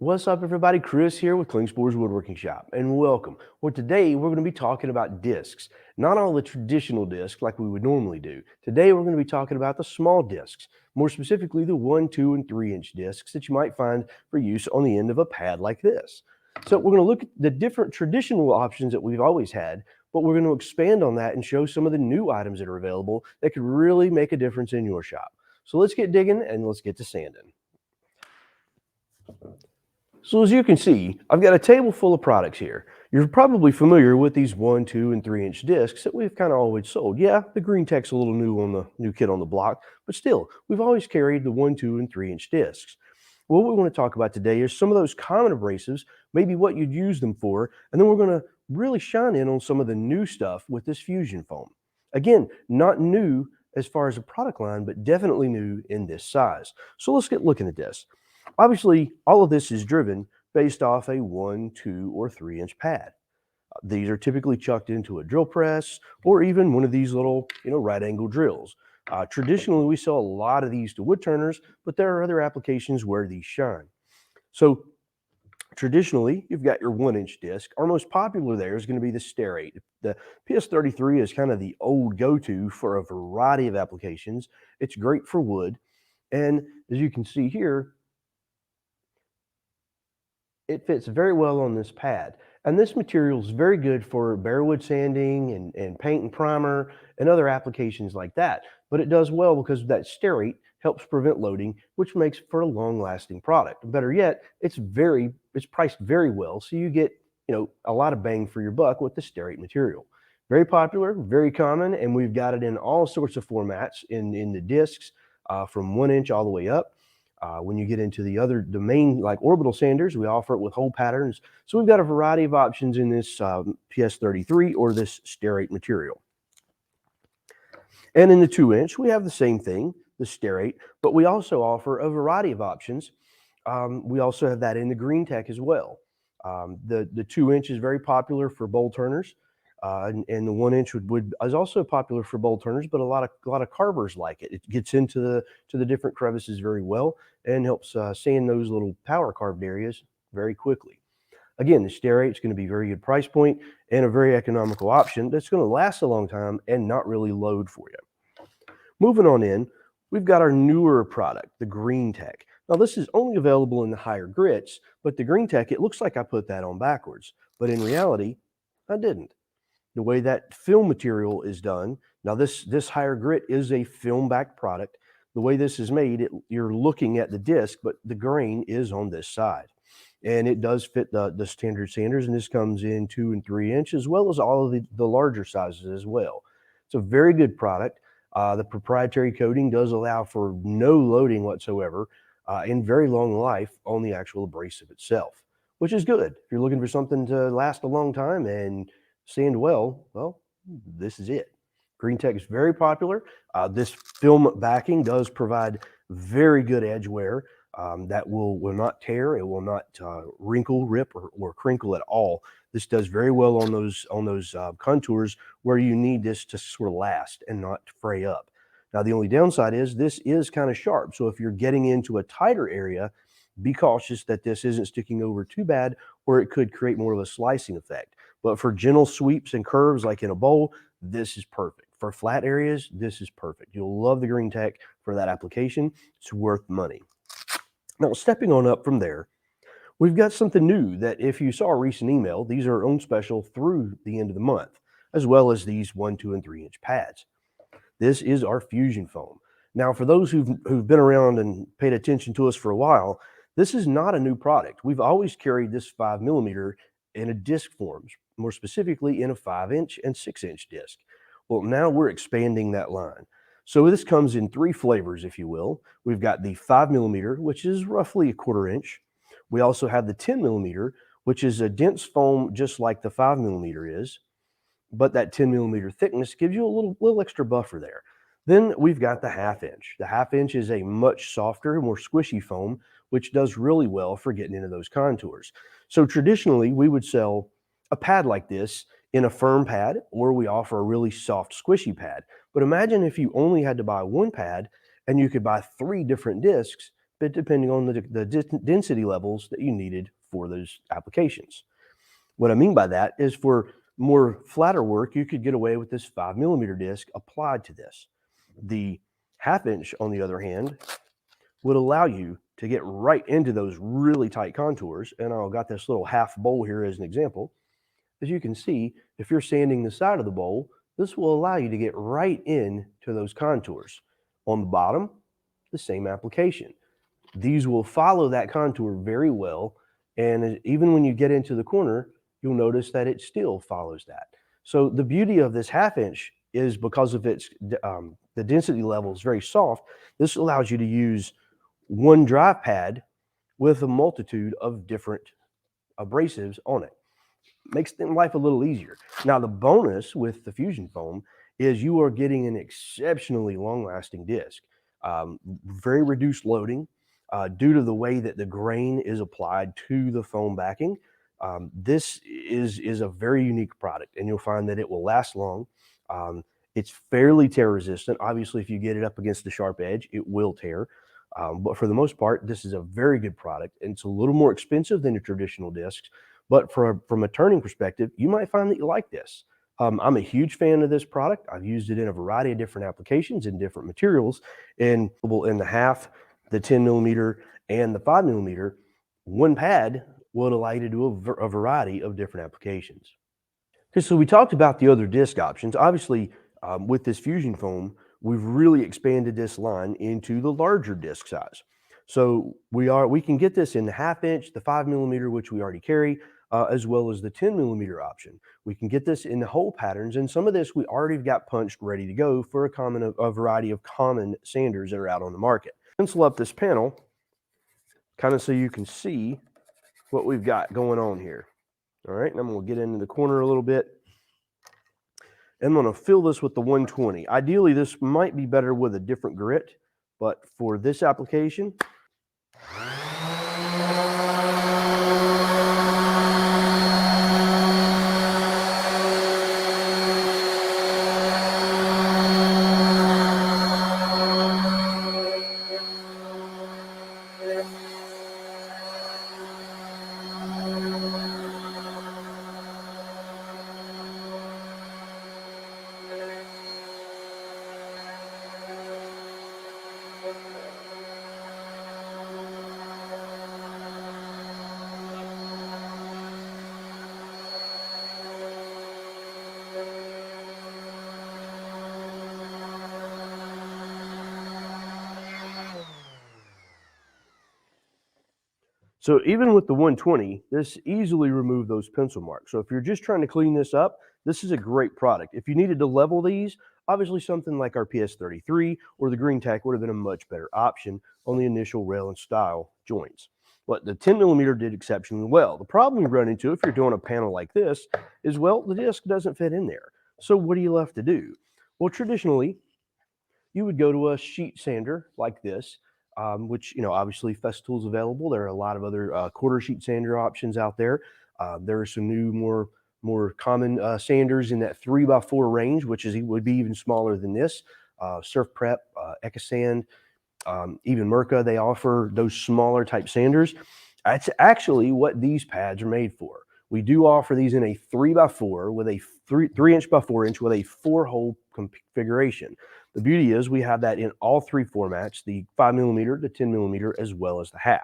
What's up, everybody? Chris here with Klingspor's Woodworking Shop, and welcome. Well, today we're going to be talking about discs. Not all the traditional discs like we would normally do. Today we're going to be talking about the small discs, more specifically the 1, 2, and 3-inch discs that you might find for use on the end of a pad like this. So we're going to look at the different traditional options that we've always had, but we're going to expand on that and show some of the new items that are available that could really make a difference in your shop. So let's get digging and let's get to sanding. So as you can see, I've got a table full of products here. You're probably familiar with these 1, 2, and 3-inch discs that we've kind of always sold. Yeah, the green tech's a little new on the new kid on the block, but still, we've always carried the 1, 2, and 3-inch discs. What we want to talk about today is some of those common abrasives, maybe what you'd use them for, and then we're going to really shine in on some of the new stuff with this fusion foam. Again, not new as far as a product line, but definitely new in this size. So let's get looking at this. Obviously, all of this is driven based off a 1, 2, or 3-inch pad. These are typically chucked into a drill press or even one of these little, right angle drills. Traditionally, we sell a lot of these to wood turners, but there are other applications where these shine. So traditionally, you've got your 1-inch disc. Our most popular there is going to be the Stair-8. The PS33 is kind of the old go-to for a variety of applications. It's great for wood. And as you can see here, it fits very well on this pad. And this material is very good for bare wood sanding and paint and primer and other applications like that. But it does well because that Stair-8 helps prevent loading, which makes for a long-lasting product. Better yet, it's priced very well, so you get a lot of bang for your buck with the Stair-8 material. Very popular, very common, and we've got it in all sorts of formats in the discs, from 1 inch all the way up. When you get into the main like orbital sanders, we offer it with hole patterns. So we've got a variety of options in this PS33 or this Stair-8 material. And in the 2-inch, we have the same thing, the Stair-8, but we also offer a variety of options. We also have that in the green tech as well. The 2-inch is very popular for bowl turners. And the 1-inch is also popular for bowl turners, but a lot of carvers like it. It gets into the different crevices very well and helps sand those little power carved areas very quickly. Again, the Stair-8 is going to be a very good price point and a very economical option that's going to last a long time and not really load for you. Moving on in, we've got our newer product, the green tech. Now this is only available in the higher grits, but the green tech, it looks like I put that on backwards, but in reality, I didn't. The way that film material is done. Now this higher grit is a film backed product. The way this is made, you're looking at the disc, but the grain is on this side. And it does fit the standard sanders, and this comes in 2 and 3 inch, as well as all of the larger sizes as well. It's a very good product. The proprietary coating does allow for no loading whatsoever and very long life on the actual abrasive itself, which is good. If you're looking for something to last a long time and sand well, this is it. Green tech is very popular. This film backing does provide very good edge wear that will not tear. It will not wrinkle, rip, or crinkle at all. This does very well on those contours where you need this to sort of last and not fray up. Now, the only downside is this is kind of sharp. So if you're getting into a tighter area, be cautious that this isn't sticking over too bad, or it could create more of a slicing effect. But for gentle sweeps and curves like in a bowl, this is perfect. For flat areas, this is perfect. You'll love the green tech for that application. It's worth money. Now, stepping on up from there, we've got something new that if you saw a recent email, these are on special through the end of the month, as well as these 1, 2, and 3-inch pads. This is our fusion foam. Now, for those who've been around and paid attention to us for a while, this is not a new product. We've always carried this 5mm in a disc form, more specifically in a 5-inch and 6-inch disc. Well, now we're expanding that line. So this comes in 3 flavors, if you will. We've got the 5mm, which is roughly a 1/4 inch. We also have the 10mm, which is a dense foam just like the 5mm is, but that 10mm thickness gives you a little extra buffer there. Then we've got the 1/2 inch. The 1/2 inch is a much softer, more squishy foam, which does really well for getting into those contours. So traditionally, we would sell a pad like this in a firm pad, or we offer a really soft, squishy pad. But imagine if you only had to buy one pad and you could buy 3 different discs but depending on the density levels that you needed for those applications. What I mean by that is for more flatter work, you could get away with this 5mm disc applied to this. The 1/2 inch, on the other hand, would allow you to get right into those really tight contours. And I've got this little half bowl here as an example. As you can see, if you're sanding the side of the bowl, this will allow you to get right into those contours. On the bottom, the same application. These will follow that contour very well. And even when you get into the corner, you'll notice that it still follows that. So the beauty of this 1/2 inch is because of its the density level is very soft. This allows you to use one drive pad with a multitude of different abrasives on it. Makes life a little easier. Now, the bonus with the Fusion Foam is you are getting an exceptionally long-lasting disc. Very reduced loading due to the way that the grain is applied to the foam backing. This is a very unique product, and you'll find that it will last long. It's fairly tear resistant. Obviously, if you get it up against the sharp edge, it will tear. But for the most part, this is a very good product, and it's a little more expensive than your traditional discs. But from a turning perspective, you might find that you like this. I'm a huge fan of this product. I've used it in a variety of different applications in different materials, and in the 1/2, the 10mm, and the 5mm. One pad will allow you to do a variety of different applications. Okay, so we talked about the other disc options. Obviously, with this Fusion Foam, we've really expanded this line into the larger disc size. So we can get this in the 1/2 inch, the 5mm, which we already carry, as well as the 10mm option. We can get this in the hole patterns, and some of this we already got punched ready to go for a variety of common sanders that are out on the market. Pencil up this panel, kind of so you can see what we've got going on here. All right, and I'm going to get into the corner a little bit. I'm going to fill this with the 120. Ideally, this might be better with a different grit, but for this application, so even with the 120, this easily removed those pencil marks. So if you're just trying to clean this up, this is a great product. If you needed to level these, obviously something like our PS33 or the Green Tack would have been a much better option on the initial rail and style joints. But the 10mm did exceptionally well. The problem you run into if you're doing a panel like this is, well, the disc doesn't fit in there. So what are you left to do? Well, traditionally, you would go to a sheet sander like this, which, obviously Festool's available. There are a lot of other quarter sheet sander options out there. There are some new, more common sanders in that 3x4 range, would be even smaller than this. Surfprep, Ekamont, even Mirka, they offer those smaller type sanders. That's actually what these pads are made for. We do offer these in a 3x4 with a 3-inch by 4-inch with a 4-hole configuration. The beauty is we have that in all 3 formats, the 5mm, the 10mm, as well as the 1/2.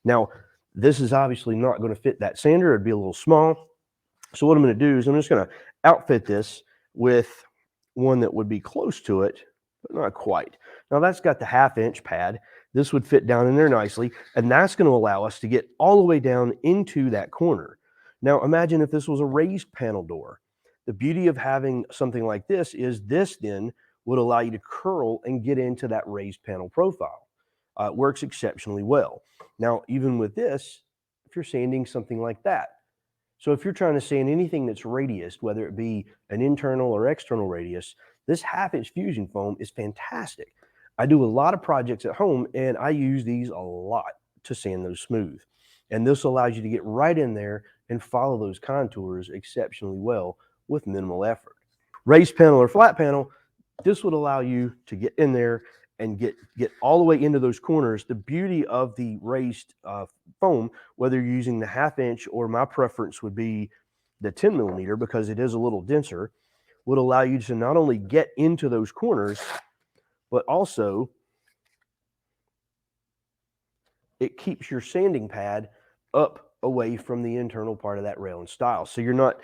Now, this is obviously not going to fit that sander. It'd be a little small. So what I'm going to do is I'm just going to outfit this with one that would be close to it, but not quite. Now that's got the 1/2 inch pad. This would fit down in there nicely, and that's going to allow us to get all the way down into that corner. Now imagine if this was a raised panel door. The beauty of having something like this is this then would allow you to curl and get into that raised panel profile. It works exceptionally well. Now, even with this, if you're sanding something like that, so if you're trying to sand anything that's radiused, whether it be an internal or external radius, this 1/2 inch Fusion Foam is fantastic. I do a lot of projects at home, and I use these a lot to sand those smooth. And this allows you to get right in there and follow those contours exceptionally well with minimal effort. Raised panel or flat panel, this would allow you to get in there and get all the way into those corners. The beauty of the raised foam, whether you're using the 1/2 inch or my preference would be the 10 millimeter because it is a little denser, would allow you to not only get into those corners, but also it keeps your sanding pad up away from the internal part of that rail and style. So you're not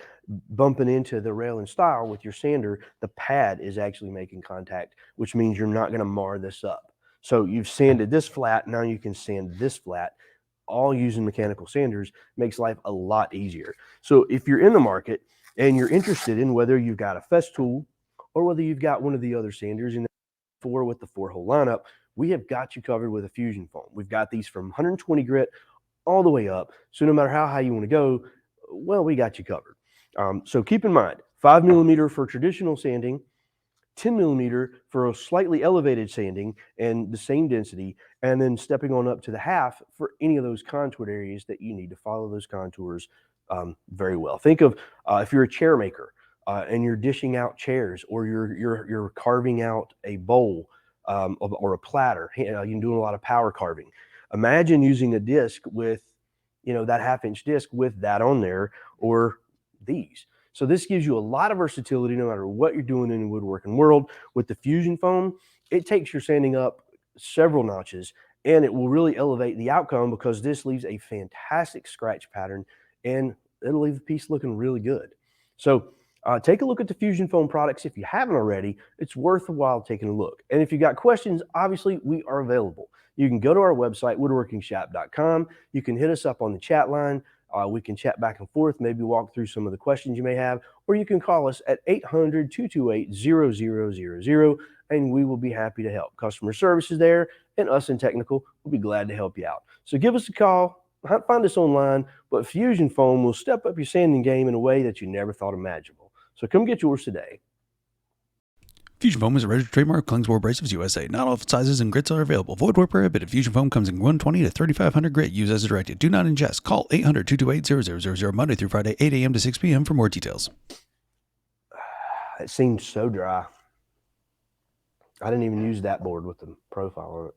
bumping into the rail and style with your sander. The pad is actually making contact, which means you're not going to mar this up. So you've sanded this flat. Now you can sand this flat. All using mechanical sanders makes life a lot easier. So if you're in the market and you're interested in whether you've got a Festool or whether you've got one of the other sanders in the 4 with the 4-hole lineup, we have got you covered with a fusion foam. We've got these from 120 grit all the way up. So no matter how high you want to go, well, we got you covered. So keep in mind, 5 millimeter for traditional sanding, 10 millimeter for a slightly elevated sanding and the same density, and then stepping on up to the 1/2 for any of those contoured areas that you need to follow those contours very well. Think of if you're a chair maker and you're dishing out chairs, or you're carving out a bowl or a platter. You're doing a lot of power carving. Imagine using a disc with, that 1/2 inch disc with that on there, or these. So this gives you a lot of versatility no matter what you're doing in the woodworking world. With the fusion foam, it takes your sanding up several notches, and it will really elevate the outcome because this leaves a fantastic scratch pattern, and it'll leave the piece looking really good. So take a look at the fusion foam products. If you haven't already, it's worthwhile taking a look. And if you got questions, obviously we are available. You can go to our website, woodworkingshop.com. You can hit us up on the chat line. We can chat back and forth, maybe walk through some of the questions you may have, or you can call us at 800-228-0000, and we will be happy to help. Customer service is there, and us in technical will be glad to help you out. So give us a call, find us online, but Fusion Foam will step up your sanding game in a way that you never thought imaginable. So come get yours today. Fusion Foam is a registered trademark of Klingspor Abrasives USA. Not all sizes and grits are available. Void where prohibited. Fusion Foam comes in 120 to 3500 grit. Use as directed. Do not ingest. Call 800-228-0000 Monday through Friday, 8 a.m. to 6 p.m. for more details. It seems so dry. I didn't even use that board with the profile on it.